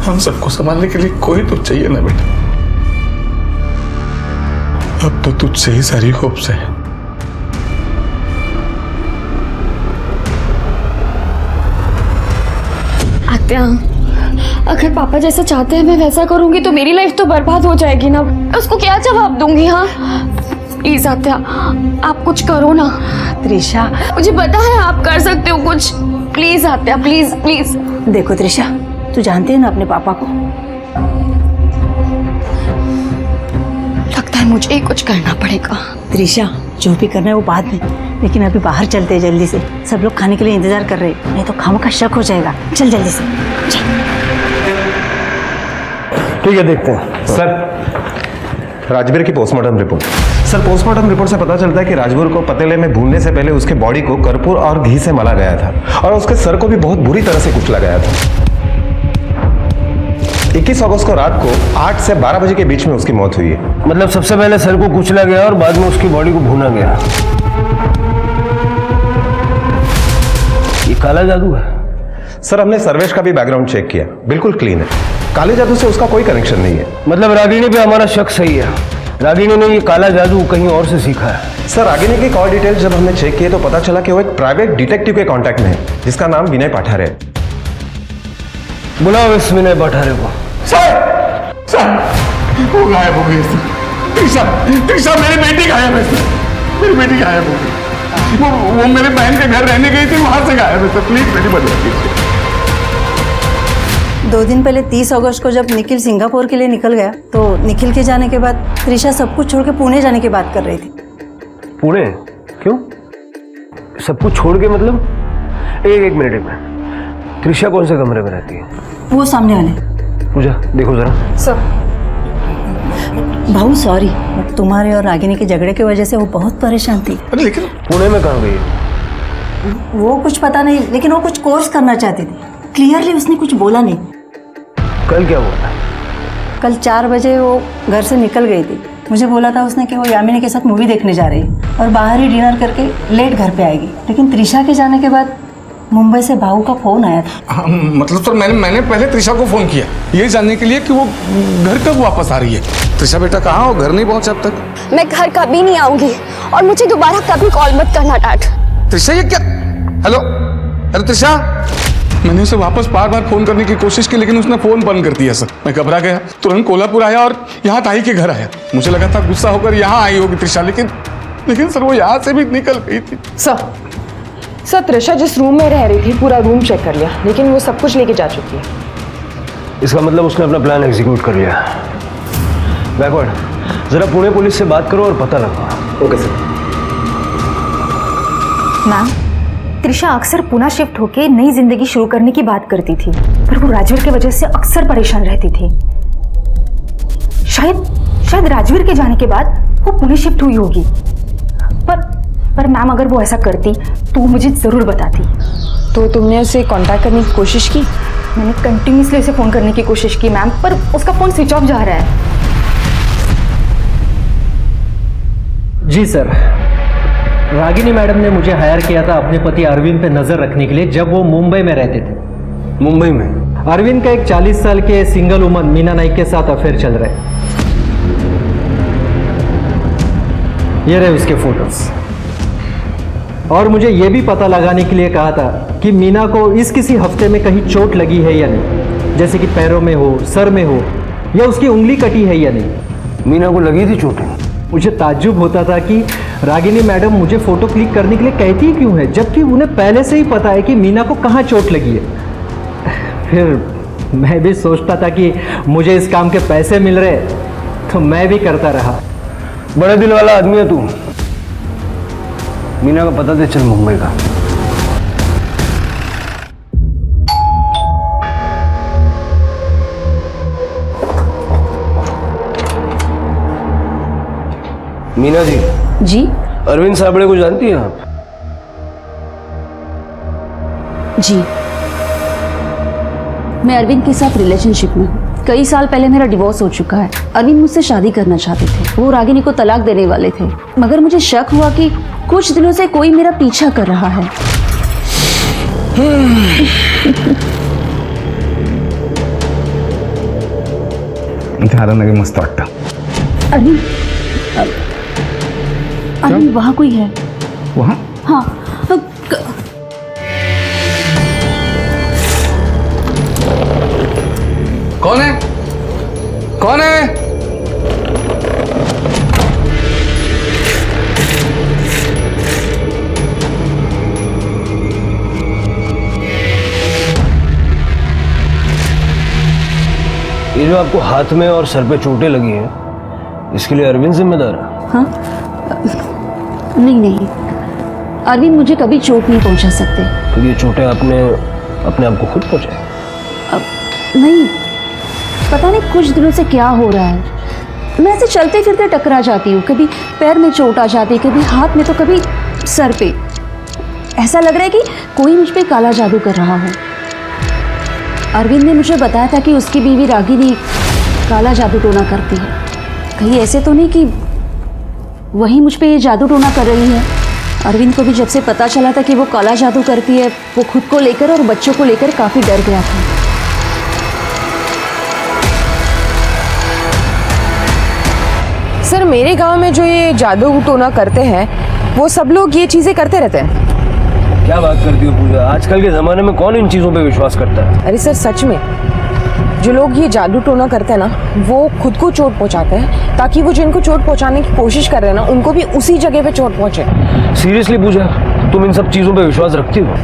हम सबको संभालने के लिए कोई तो चाहिए ना बेटा। अब तो तुझसे ही सारी होप्स है। आत्या, अगर पापा जैसा चाहते हैं मैं वैसा करूंगी तो मेरी लाइफ तो बर्बाद हो जाएगी ना। उसको क्या जवाब दूंगी? हाँ प्लीज आत्या, आप कुछ करो ना। त्रिशा, मुझे पता है आप कर सकते हो कुछ। प्लीज आत्या, प्लीज प्लीज। देखो त्रिशा, तू जानती है ना अपने पापा को। लगता है मुझे ही कुछ करना पड़ेगा। त्रिशा, जो भी करना है वो बाद में, लेकिन अभी बाहर चलते हैं जल्दी से। सब लोग खाने के लिए इंतजार कर रहे हैं, नहीं तो खामों का शक हो जाएगा। चल जल्दी से चल। ठीक है देखते हैं। सर राजवीर की postmortem report. Sir postmortem report से पता चलता है कि राजवीर को पतीले में भूनने से पहले उसके बॉडी को कर्पूर और घी से मला गया था और उसके सर को भी बहुत बुरी तरह से कुचला गया था। 21 अगस्त को रात को 8 से 12 बजे के बीच में उसकी मौत हुई है। मतलब सबसे पहले सर को कुचला गया और बाद में उसकी बॉडी को भूना गया। ये काला जादू है? सर हमने सर्वेश का भी बैकग्राउंड चेक किया, बिल्कुल क्लीन है। काले जादू से उसका कोई कनेक्शन नहीं है। मतलब रागिनी पे हमारा शक सही है। रागिनी ने ये काला जादू कहीं और से सीखा है। सर रागिनी की कॉल डिटेल्स जब हमने चेक किए तो पता चला कि वो एक प्राइवेट डिटेक्टिव के कांटेक्ट में है जिसका नाम विनय पाठारे है। बुलाओ इस विनय पाठारे को। सर वो गायब हो गई। त्रिशा मेरी बेटी गायब है सर। मेरी बेटी गायब हो गई। वो मेरे बहन के घर रहने गई थी, वहां से गायब है सर। प्लीज मेरी मदद कीजिए। 2 दिन पहले 30 अगस्त को जब निखिल सिंगापुर के लिए निकल गया तो निखिल के जाने के बाद त्रिशा सब कुछ छोड़ के पुणे जाने की बात कर रही थी। पुणे? क्यों? सब कुछ छोड़ के मतलब? एक मिनट। त्रिशा कौन से कमरे में रहती है? वो सामने वाले। पूजा देखो जरा। सर भाऊ सॉरी, बट तुम्हारे और रागिनी के झगड़े की वजह से वो बहुत परेशान थी। लेकिन पुणे में कहाँ गई? वो कुछ पता नहीं, लेकिन वो कुछ कोर्स करना चाहती थी। क्लियरली उसने कुछ बोला नहीं। कल क्या हुआ? कल 4 बजे वो घर से निकल गई थी। मुझे बोला था उसने कि वो यामिनी के साथ मूवी देखने जा रही है और बाहर ही डिनर करके लेट घर पे आएगी। लेकिन त्रिशा के जाने के बाद मुंबई से भाऊ का फोन आया था। हाँ, मतलब सर मैंने पहले त्रिशा को फोन किया ये जानने के लिए कि वो घर कब वापस आ रही है। त्रिशा बेटा कहाँ हो? घर नहीं पहुंचा अब तक? मैं घर कभी नहीं आऊंगी और मुझे दोबारा कभी कॉल मत करना डैड। त्रिशा ये क्या? हेलो त्रिशा, मैंने उसे वापस बार फोन करने की कोशिश की लेकिन उसने फोन बंद कर दिया सर। मैं घबरा गया, तुरंत कोल्हापुर आया और यहाँ ताई के घर आया। मुझे लगा था गुस्सा होकर यहाँ आई होगी त्रिशा, लेकिन सर वो यहाँ से भी निकल गई थी। सर त्रिशा जिस रूम में रह रही थी पूरा रूम चेक कर लिया, लेकिन वो सब कुछ लेके जा चुकी है। इसका मतलब उसने अपना प्लान एग्जीक्यूट कर लिया। बैकवर्ड जरा पुणे पुलिस से बात करो और पता लगाओ। Okay sir. मैम, त्रिशा अक्सर पुणे शिफ्ट होके नई जिंदगी शुरू करने की बात करती थी, पर वो राजवीर की वजह से अक्सर परेशान रहती थी। शायद राजवीर के जाने के बाद वो पुणे शिफ्ट हुई होगी। पर मैम अगर वो ऐसा करती तो वो मुझे जरूर बताती। तो तुमने उसे कांटेक्ट करने की कोशिश की? मैंने कंटिन्यूसली उसे फोन करने की कोशिश की मैम, पर उसका फोन स्विच ऑफ जा रहा है। जी सर, रागिनी मैडम ने मुझे हायर किया था अपने पति अरविंद पे नजर रखने के लिए जब वो मुंबई में रहते थे। मुंबई में? अरविंद का एक 40 साल के सिंगल वुमन मीना नाइक के साथ अफेयर चल रहा है। ये रहे उसके फोटोज। और मुझे ये भी पता लगाने के लिए कहा था कि मीना को इस किसी हफ्ते में कहीं चोट लगी है या नहीं, जैसे कि पैरों में हो, सर में हो, या उसकी उंगली कटी है या नहीं। मीना को लगी थी चोटें? मुझे ताज्जुब होता था कि रागिनी मैडम मुझे फोटो क्लिक करने के लिए कहती क्यों है, जबकि उन्हें पहले से ही पता है कि मीना को कहाँ चोट लगी है। फिर मैं भी सोचता था कि मुझे इस काम के पैसे मिल रहे तो मैं भी करता रहा। बड़े दिल वाला आदमी है तू। मीना का पता दे चल मुंबई का। मीना जी। जी अरविंद साबड़े को जानती हैं आप? जी, मैं अरविंद के साथ रिलेशनशिप में हूँ। कई साल पहले मेरा डिवोर्स हो चुका है। अरविंद मुझसे शादी करना चाहते थे, वो रागिनी को तलाक देने वाले थे, मगर मुझे शक हुआ कि कुछ दिनों से कोई मेरा पीछा कर रहा है। मस्त वाटतं। अरविंद, अरविंद वहाँ कोई है? वहाँ? हाँ। कौन है? कौन है? ये जो आपको हाथ में और सर पे चोटें लगी हैं, इसके लिए अरविंद जिम्मेदार है? हाँ? नहीं नहीं, अरविंद मुझे कभी चोट नहीं पहुंचा सकते। तो ये चोटें आपने अपने आप को खुद पहुंचाई? नहीं, पता नहीं कुछ दिनों से क्या हो रहा है। मैं ऐसे चलते फिरते टकरा जाती हूँ, कभी पैर में चोट आ जाती है, कभी हाथ में, तो कभी सर पे। ऐसा लग रहा है कि कोई मुझ पे काला जादू कर रहा हो। अरविंद ने मुझे बताया था कि उसकी बीवी रागिनी काला जादू टोना करती है। कहीं ऐसे तो नहीं कि वही मुझ पे ये जादू टोना कर रही है? अरविंद को भी जब से पता चला था कि वो काला जादू करती है, वो खुद को लेकर और बच्चों को लेकर काफ़ी डर गया था। सर, मेरे गांव में जो ये जादू टोना करते हैं वो सब लोग ये चीजें करते रहते हैं। क्या बात करती हो पूजा? आजकल के जमाने में कौन इन चीजों पे विश्वास करता है? अरे सर, सच में जो लोग ये जादू टोना करते हैं ना, वो खुद को चोट पहुंचाते हैं ताकि वो जिनको चोट पहुंचाने की कोशिश कर रहे हैं ना, उनको भी उसी जगह पे चोट पहुंचे। सीरियसली पूजा, तुम इन सब चीजों पे विश्वास रखती हो?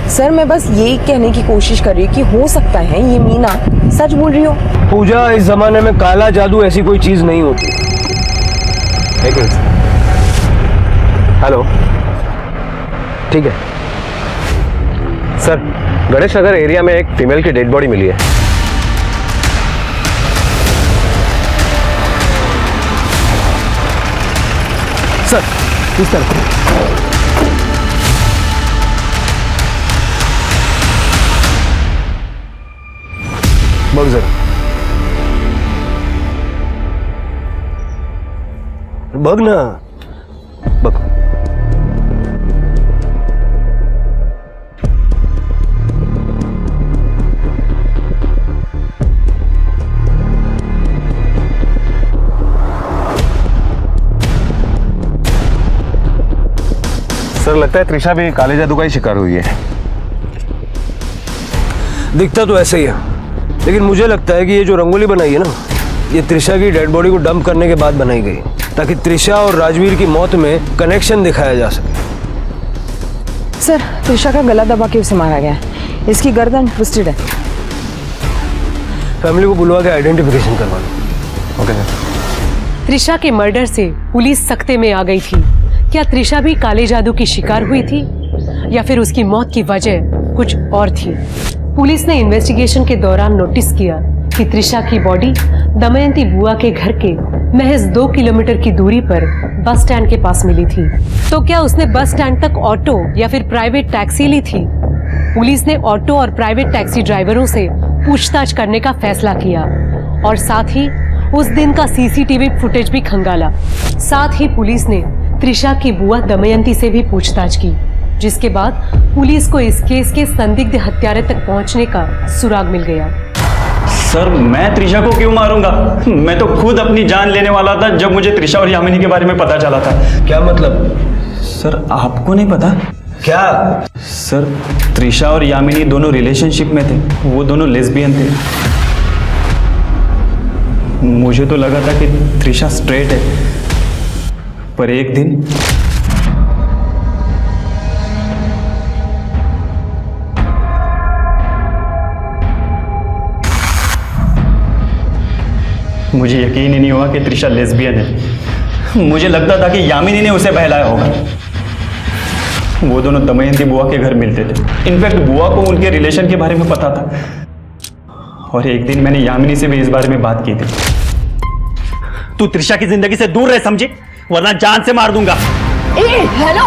सर, मैं बस यही कहने की कोशिश कर रही हूँ कि हो सकता है ये मीना सच बोल रही हो। पूजा, इस जमाने में काला जादू ऐसी कोई चीज नहीं होती। हेलो, ठीक है सर। गणेश नगर एरिया में एक फीमेल की डेड बॉडी मिली है। सर, इस तरफ बग जरा, बग ना, बग। सर, लगता है त्रिशा भी काले जादू का ही शिकार हुई है। दिखता तो ऐसे ही है, लेकिन मुझे लगता है कि ये जो रंगोली बनाई है ना, ये त्रिशा की डेड बॉडी को डंप करने के बाद बनाई गई, ताकि त्रिशा और राजवीर की मौत में कनेक्शन दिखाया जा सके। सर, त्रिशा का गला दबा के उसे मारा गया है। इसकी गर्दन ट्विस्टेड है। फैमिली को बुलवा के आइडेंटिफिकेशन करवा लो। Okay sir. त्रिशा के मर्डर से पुलिस सख्ते में आ गई थी। क्या त्रिशा भी काले जादू की शिकार हुई थी, या फिर उसकी मौत की वजह कुछ और थी? पुलिस ने इन्वेस्टिगेशन के दौरान नोटिस किया कि त्रिशा की बॉडी दमयंती बुआ के घर के महज 2 किलोमीटर की दूरी पर बस स्टैंड के पास मिली थी। तो क्या उसने बस स्टैंड तक ऑटो या फिर प्राइवेट टैक्सी ली थी? पुलिस ने ऑटो और प्राइवेट टैक्सी ड्राइवरों से पूछताछ करने का फैसला किया और साथ ही उस दिन का सीसीटीवी फुटेज भी खंगाला। साथ ही पुलिस ने त्रिशा की बुआ दमयंती से भी पूछताछ की, जिसके बाद पुलिस को इस केस के संदिग्ध हत्यारे तक पहुंचने का सुराग मिल गया। सर, मैं त्रिशा को क्यों मारूंगा? मैं तो खुद अपनी जान लेने वाला था जब मुझे त्रिशा और यामिनी के बारे में पता चला था। क्या मतलब? सर आपको नहीं पता? क्या? सर त्रिशा और यामिनी दोनों रिलेशनशिप में थे, वो दोनों लेस्बियन थे। मुझे तो लगा था कि त्रिशा स्ट्रेट है, पर एक दिन मुझे यकीन ही नहीं हुआ कि त्रिशा लेस्बियन है। मुझे लगता था कि यामिनी ने उसे बहलाया होगा। वो दोनों दमयंती बुआ के घर मिलते थे। इनफैक्ट बुआ को उनके रिलेशन के बारे में पता था, और एक दिन मैंने यामिनी से भी इस बारे में बात की थी। तू त्रिशा की जिंदगी से दूर रह समझे, वरना जान से मार दूंगा। हेलो,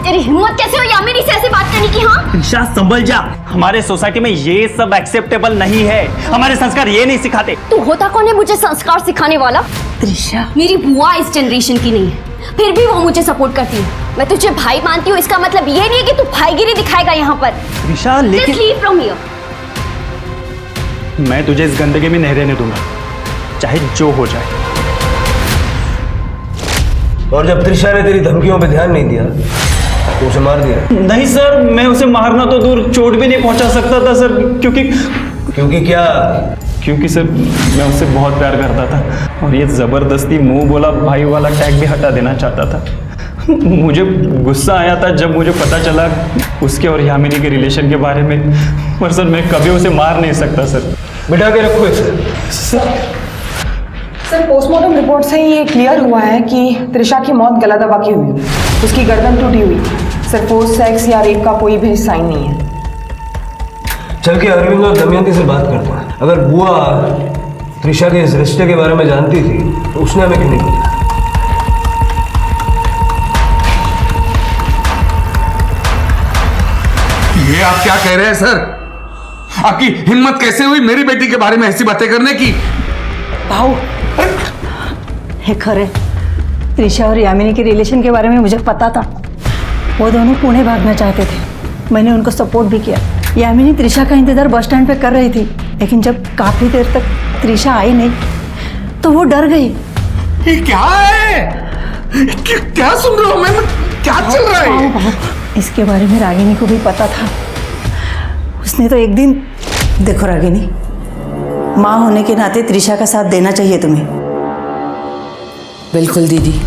तेरी हिम्मत कैसे हो यामिनी से ऐसे बात करने की? हाँ त्रिशा संभल जा, हमारे सोसाइटी में ये सब एक्सेप्टेबल नहीं है। हमारे संस्कार ये नहीं सिखाते। तू होता कौन है मुझे संस्कार सिखाने वाला? त्रिशा, मेरी बुआ इस जनरेशन की नहीं है, फिर भी वो मुझे सपोर्ट करती है। मैं तुझे भाई मानती हूँ, इसका मतलब ये नहीं है कि तू भाईगिरी दिखाएगा यहाँ पर। त्रिशा लेकिन Just leave from here. मैं तुझे इस गंदगी में नहीं रहने दूंगा, चाहे जो हो जाए। और जब त्रिशा ने तेरी धमकियों पे ध्यान नहीं दिया तो उसे मार दिया? नहीं सर, मैं उसे मारना तो दूर, चोट भी नहीं पहुंचा सकता था सर, क्योंकि क्या? क्योंकि सर मैं उससे बहुत प्यार करता था, और ये जबरदस्ती मुंह बोला भाई वाला टैग भी हटा देना चाहता था। मुझे गुस्सा आया था जब मुझे पता चला उसके और यामिनी के रिलेशन के बारे में, पर सर मैं कभी उसे मार नहीं सकता सर। बिठा के रखो इसे। सर पोस्टमार्टम रिपोर्ट से ये क्लियर हुआ है कि त्रिशा की मौत गला दबा की हुई, उसकी गर्दन टूटी हुई। सर फोर्स सेक्स या रेप का कोई भी साइन नहीं है। चल के अरविंद और दमयंती से बात करता है। अगर बुआ त्रिशा के इस रिश्ते के बारे में जानती थी तो उसने हमें क्यों नहीं बताया? ये आप क्या कह रहे हैं सर? आपकी हिम्मत कैसे हुई मेरी बेटी के बारे में ऐसी बातें करने की? भाऊ, हे खरे, त्रिशा और यामिनी के रिलेशन के बारे में मुझे पता था। वो दोनों पुणे भागना चाहते थे, मैंने उनको सपोर्ट भी किया। यामिनी त्रिशा का इंतजार बस स्टैंड पे कर रही थी, लेकिन जब काफी देर तक त्रिशा आई नहीं तो वो डर गई। ये क्या है? क्या सुन रहा हूं मैं? क्या चल रहा है? इसके बारे में रागिनी को भी पता था। उसने तो एक दिन, देखो रागिनी, माँ होने के नाते त्रिशा का साथ देना चाहिए तुम्हें। बिल्कुल दीदी,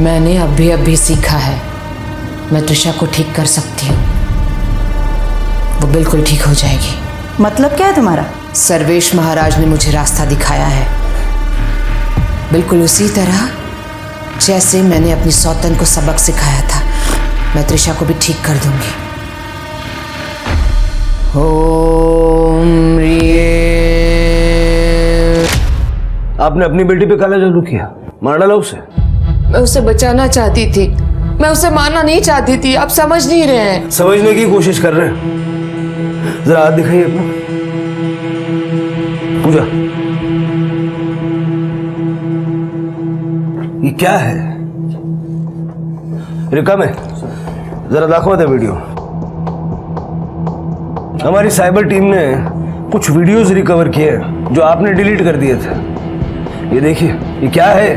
मैंने अभी सीखा है, मैं त्रिशा को ठीक कर सकती हूँ। वो बिल्कुल ठीक हो जाएगी। मतलब क्या है तुम्हारा? सर्वेश महाराज ने मुझे रास्ता दिखाया है, बिल्कुल उसी तरह जैसे मैंने अपनी सौतन को सबक सिखाया था। मैं त्रिशा को भी ठीक कर दूंगी। ओम आपने अपनी बेटी पे काला जादू किया, मार डाला उसे? मैं उसे बचाना चाहती थी, मैं उसे मारना नहीं चाहती थी। आप समझ नहीं रहे हैं। समझने की कोशिश कर रहे हैं। जरा हाथ दिखाइए अपना। पूजा, ये क्या है? रिकम है, जरा दाखवा दे वीडियो। हमारी साइबर टीम ने कुछ वीडियोस रिकवर किए हैं जो आपने डिलीट कर दिए थे। ये देखिए, ये क्या है?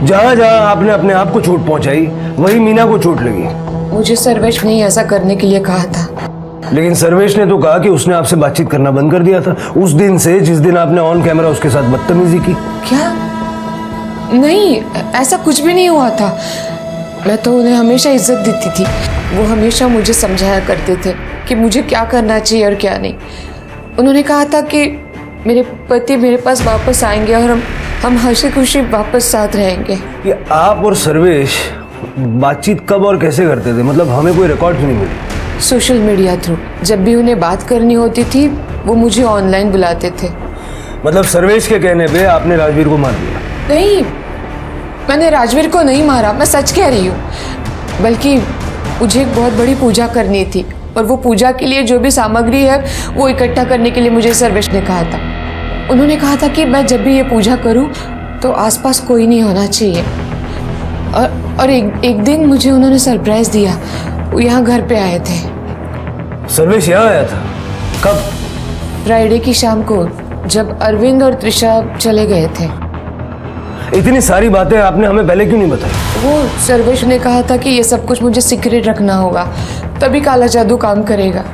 जहां जहां आपने अपने आप को चोट पहुंचाई वहीं मीना को चोट लगी। मुझे सर्वेश ने ऐसा करने के लिए कहा था, लेकिन सर्वेश ने तो कहा कि उसने आपसे बातचीत करना बंद कर दिया था उस दिन से जिस दिन आपने ऑन कैमरा उसके साथ बदतमीजी की। क्या? नहीं, ऐसा कुछ भी नहीं हुआ था। मैं तो उन्हें हमेशा इज्जत देती थी। वो हमेशा मुझे समझाया करते थे कि मुझे क्या करना चाहिए और क्या नहीं। उन्होंने कहा था कि मेरे पति मेरे पास वापस आएंगे और हम हंसी खुशी वापस साथ रहेंगे। ये आप और सर्वेश बातचीत कब और कैसे करते थे? मतलब हमें कोई रिकॉर्ड नहीं मिली। Social media through. जब भी उन्हें बात करनी होती थी वो मुझे ऑनलाइन बुलाते थे। मतलब सर्वेश के कहने पे आपने राजवीर को मार दिया? नहीं, मैंने राजवीर को नहीं मारा, मैं सच कह रही हूँ। बल्कि मुझे एक बहुत बड़ी पूजा करनी थी और वो पूजा के लिए जो भी सामग्री है वो इकट्ठा करने के लिए मुझे सर्वेश ने कहा था। उन्होंने कहा था कि मैं जब भी ये पूजा करूँ तो आसपास कोई नहीं होना चाहिए। और एक दिन मुझे उन्होंने सरप्राइज दिया। वो यहाँ घर पे आए थे। सर्वेश यहाँ आया था? कब? फ्राइडे की शाम को, जब अरविंद और त्रिशा चले गए थे। इतनी सारी बातें आपने हमें पहले क्यों नहीं बताई? वो सर्वेश ने कहा था कि ये सब कुछ मुझे सीक्रेट रखना होगा, तभी काला जादू काम करेगा।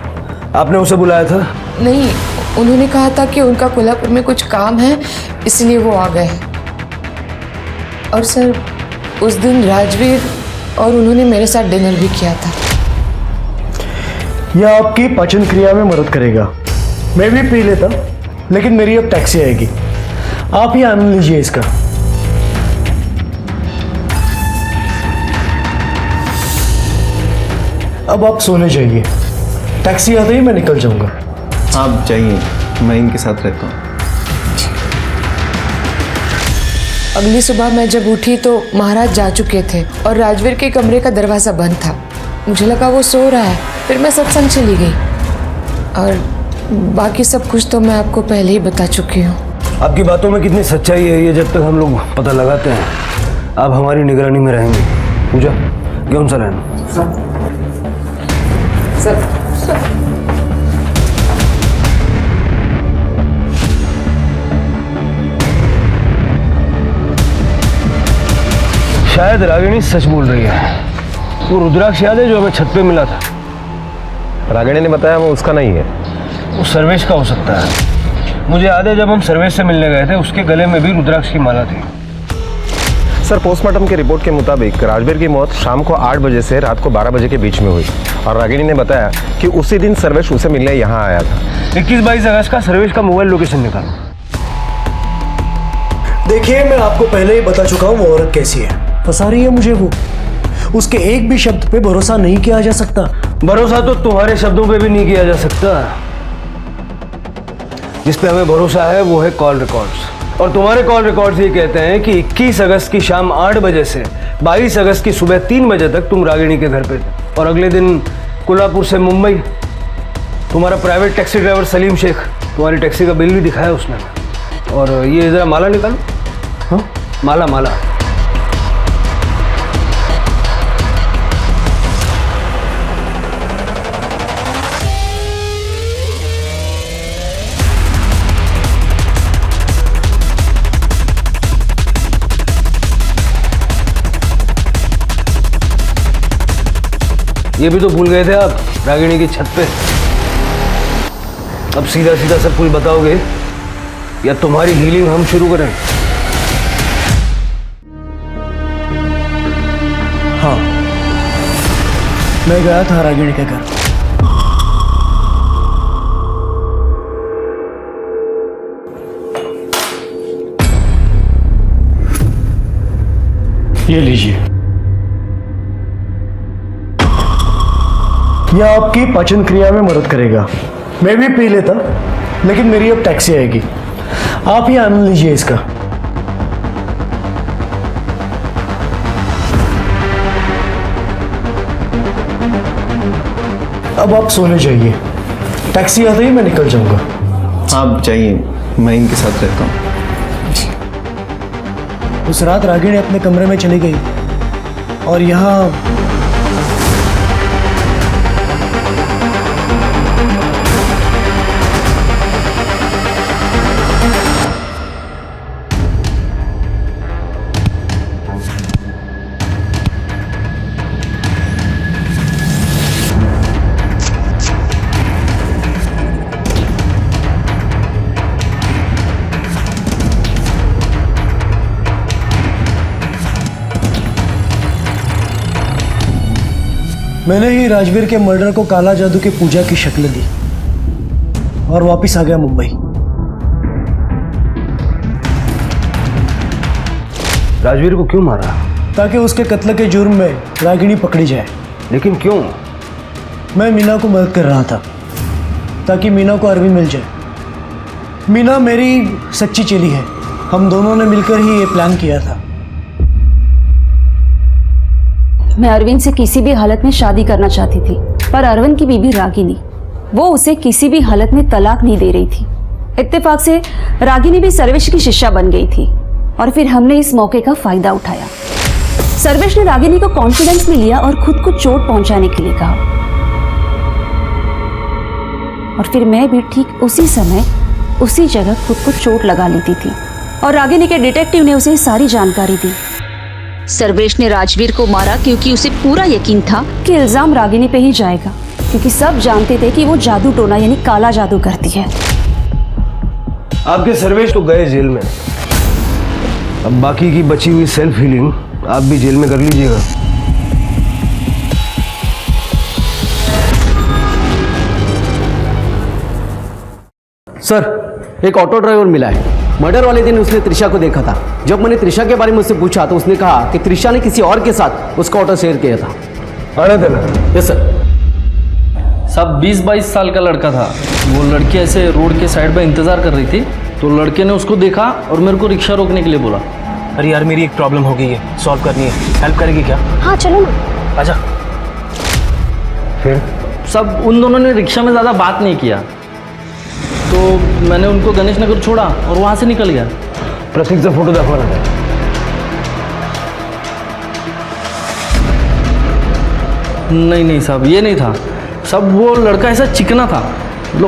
आपने उसे बुलाया था? नहीं, उन्होंने कहा था कि उनका कोल्हापुर में कुछ काम है, इसलिए वो आ गए। और सर, उस दिन राजवीर और उन्होंने मेरे साथ डिनर भी किया था। यह आपकी पाचन क्रिया में मदद करेगा। मैं भी पी लेता, लेकिन मेरी अब टैक्सी आएगी, आप ही आनंद लीजिए इसका। अब आप सोने जाइए, टैक्सी आते ही मैं निकल जाऊंगा। आप जाइए, मैं इनके साथ रहता हूँ। अगली सुबह मैं जब उठी तो महाराज जा चुके थे और राजवीर के कमरे का दरवाज़ा बंद था। मुझे लगा वो सो रहा है, फिर मैं सत्संग चली गई। और बाकी सब कुछ तो मैं आपको पहले ही बता चुकी हूँ। आपकी बातों में कितनी सच्चाई है ये जब तक हम लोग पता लगाते हैं। आप हमारी निगरानी में रहेंगे। पूजा, घेऊन चला ना। शायद रागिनी सच बोल रही है। वो रुद्राक्ष याद है जो हमें छत पे मिला था? रागिनी ने बताया वो उसका नहीं है, वो सर्वेश का हो सकता है। मुझे याद है जब हम सर्वेश से मिलने गए थे उसके गले में भी रुद्राक्ष की माला थी। सर, पोस्टमार्टम की रिपोर्ट के मुताबिक राजवीर की मौत शाम को 8 बजे से रात को 12 बजे के बीच में हुई और रागिनी ने बताया कि उसी दिन सर्वेश उसे मिलने यहाँ आया था। 21-22 अगस्त का सर्वेश का मोबाइल लोकेशन निकालो। देखिए, मैं आपको पहले ही बता चुका हूँ वो औरत कैसी है। फंसा रही है मुझे वो। उसके एक भी शब्द पे भरोसा नहीं किया जा सकता। भरोसा तो तुम्हारे शब्दों पे भी नहीं किया जा सकता। जिस पे हमें भरोसा है वो है कॉल रिकॉर्ड्स। और तुम्हारे कॉल रिकॉर्ड्स ये कहते हैं कि 21 अगस्त की शाम 8 बजे से 22 अगस्त की सुबह 3 बजे तक तुम रागिनी के घर पे थे। और अगले दिन कोल्हापुर से मुंबई तुम्हारा private taxi driver Salim Shaikh तुम्हारी टैक्सी का बिल भी दिखाया उसने। और ये जरा माला निकालो। हाँ, माला माला। ये भी तो भूल गए थे आप रागिनी की छत पे। अब सीधा सीधा सब कुछ बताओगे या तुम्हारी हीलिंग हम शुरू करें? हाँ, मैं गया था रागिनी के घर। ये लीजिए। यह आपकी पाचन क्रिया में मदद करेगा। मैं भी पी लेता, लेकिन मेरी अब टैक्सी आएगी, आप ही आनंद लीजिए इसका। अब आप सोने जाइए, टैक्सी आते ही मैं निकल जाऊंगा। आप जाइए, मैं इनके साथ रहता हूँ। उस रात रागिनी अपने कमरे में चली गई और यहाँ मैंने ही राजवीर के मर्डर को काला जादू की पूजा की शक्ल दी और वापस आ गया मुंबई। राजवीर को क्यों मारा? ताकि उसके कत्ल के जुर्म में रागिनी पकड़ी जाए। लेकिन क्यों? मैं मीना को मदद कर रहा था ताकि मीना को अरविंद मिल जाए। मीना मेरी सच्ची चेली है, हम दोनों ने मिलकर ही ये प्लान किया था। मैं अरविंद से किसी भी हालत में शादी करना चाहती थी, पर अरविंद की बीबी रागिनी वो उसे किसी भी हालत में तलाक नहीं दे रही थी। इत्तेफाक से रागिनी भी सर्वेश की शिष्या बन गई थी और फिर हमने इस मौके का फायदा उठाया। सर्वेश ने रागिनी को कॉन्फिडेंस में लिया और खुद को चोट पहुंचाने के लिए कहा और फिर मैं भी ठीक उसी समय उसी जगह खुद को चोट लगा लेती थी और रागिनी के डिटेक्टिव ने उसे सारी जानकारी दी। सर्वेश ने राजवीर को मारा क्योंकि उसे पूरा यकीन था कि इल्जाम रागिनी पे ही जाएगा, क्योंकि सब जानते थे कि वो जादू टोना यानी काला जादू करती है। आपके सर्वेश तो गए जेल में, अब बाकी की बची हुई सेल्फ हीलिंग आप भी जेल में कर लीजिएगा। सर, एक ऑटो ड्राइवर मिला है। मर्डर वाले दिन उसने त्रिशा को देखा था। जब मैंने त्रिशा के बारे में उससे पूछा तो उसने कहा कि त्रिशा ने किसी और के साथ उसका ऑटो शेयर किया था। आने देना। Yes sir. सब 20-22 साल का लड़का था। वो लड़की ऐसे रोड के साइड पे इंतज़ार कर रही थी, तो लड़के ने उसको देखा और मेरे को रिक्शा रोकने के लिए बोला। अरे यार, मेरी एक प्रॉब्लम हो गई है, सॉल्व करनी है, हेल्प करेगी क्या? हाँ चलो ना। आजा। फिर सब उन दोनों ने रिक्शा में ज़्यादा बात नहीं किया, तो मैंने उनको गणेश नगर छोड़ा और वहाँ से निकल गया। प्रतीक से फोटो दिखवाना। नहीं साहब, ये नहीं था। सब वो लड़का ऐसा चिकना था,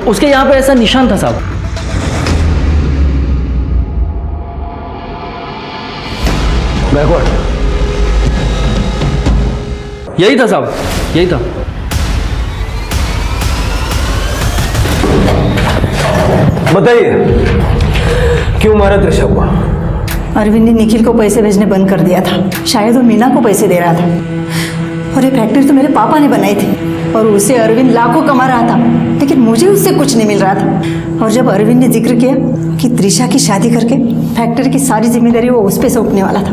उसके यहाँ पे ऐसा निशान था साहब। बैकवर्ड। यही था साहब, यही था। बताइए, क्यों मारा त्रिशा को? अरविंद ने निखिल को पैसे भेजने बंद कर दिया था। शायद वो मीना को पैसे दे रहा था। और ये फैक्ट्री तो मेरे पापा ने बनाई थी और उसे अरविंद लाखों कमा रहा था, लेकिन मुझे उससे कुछ नहीं मिल रहा था। और जब अरविंद ने जिक्र किया कि त्रिशा की शादी करके फैक्ट्री की सारी जिम्मेदारी वो उस पर सौंपने वाला था,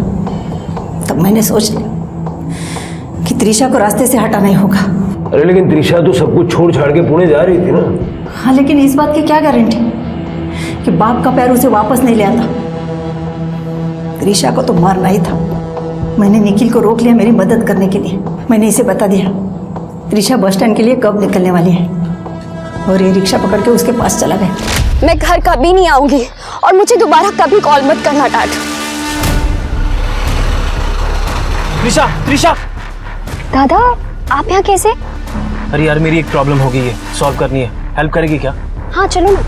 तब मैंने सोच लिया कि त्रिशा को रास्ते से हटाना ही होगा। अरे लेकिन त्रिशा तो सब कुछ छोड़ छाड़ के पुणे जा रही थी ना। हाँ, लेकिन इस बात की क्या गारंटी कि बाप का पैर उसे वापस नहीं ले आता। त्रिशा को तो मारना ही था। मैंने निखिल को रोक लिया मेरी मदद करने के लिए। मैंने इसे बता दिया त्रिशा बस स्टैंड के लिए कब निकलने वाली है, और ये रिक्शा पकड़ के उसके पास चला गया। मैं घर कभी नहीं आऊंगी और मुझे दोबारा कभी कॉल मत करना डाट। त्रिशा, त्रिशा! दादा, आप यहाँ कैसे? अरे यार, मेरी एक प्रॉब्लम हो गई है, सॉल्व करनी है, हेल्प करेगी क्या? हाँ चलो ना।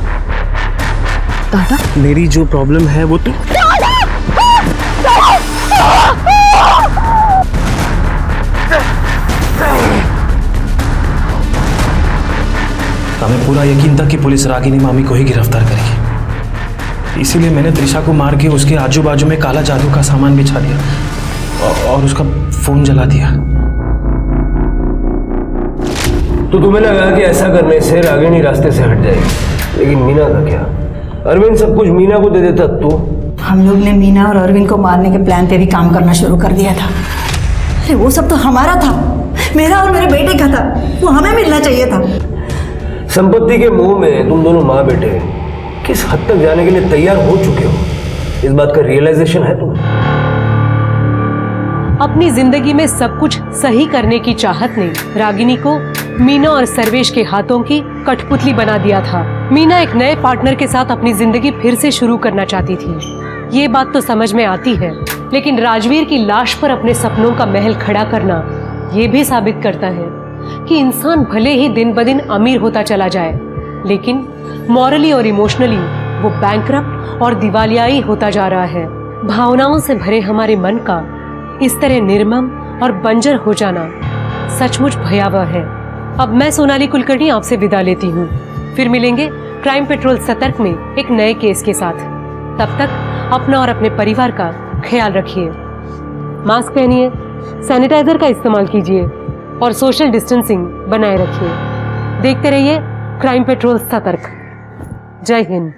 दादा, मेरी जो प्रॉब्लम है वो तो हमें पूरा यकीन था कि पुलिस रागिनी मामी को ही गिरफ्तार करेगी, इसीलिए मैंने त्रिशा को मार के उसके आजू बाजू में काला जादू का सामान बिछा दिया और उसका फोन जला दिया। तो तुम्हें लगा कि ऐसा करने से रागिनी रास्ते से हट जाएगी, लेकिन मीना का क्या? अरविंद सब कुछ मीना को दे देता तो? हम लोग ने मीना और अरविंद को मारने के प्लान पे भी काम करना शुरू कर दिया था। अरे वो सब तो हमारा था, मेरा और मेरे बेटे का था, वो हमें मिलना चाहिए था। संपत्ति के मोह में तुम दोनों माँ बेटे किस हद तक जाने के लिए तैयार हो चुके हो, इस बात का रियलाइजेशन है तुम्हें? अपनी जिंदगी में सब कुछ सही करने की चाहत ने रागिनी को मीना और सर्वेश के हाथों की कठपुतली बना दिया था। मीना एक नए पार्टनर के साथ अपनी जिंदगी फिर से शुरू करना चाहती थी, ये बात तो समझ में आती है, लेकिन राजवीर की लाश पर अपने सपनों का महल खड़ा करना ये भी साबित करता है कि इंसान भले ही दिन ब दिन अमीर होता चला जाए, लेकिन मॉरली और इमोशनली वो बैंकरप्ट और दिवालियाई होता जा रहा है। भावनाओं से भरे हमारे मन का इस तरह निर्मम और बंजर हो जाना सचमुच भयावह है। अब मैं सोनाली कुलकर्णी आपसे विदा लेती हूँ, फिर मिलेंगे क्राइम पेट्रोल सतर्क में एक नए केस के साथ। तब तक अपना और अपने परिवार का ख्याल रखिए, मास्क पहनिए, सैनिटाइजर का इस्तेमाल कीजिए और सोशल डिस्टेंसिंग बनाए रखिए। देखते रहिए क्राइम पेट्रोल सतर्क। जय हिंद।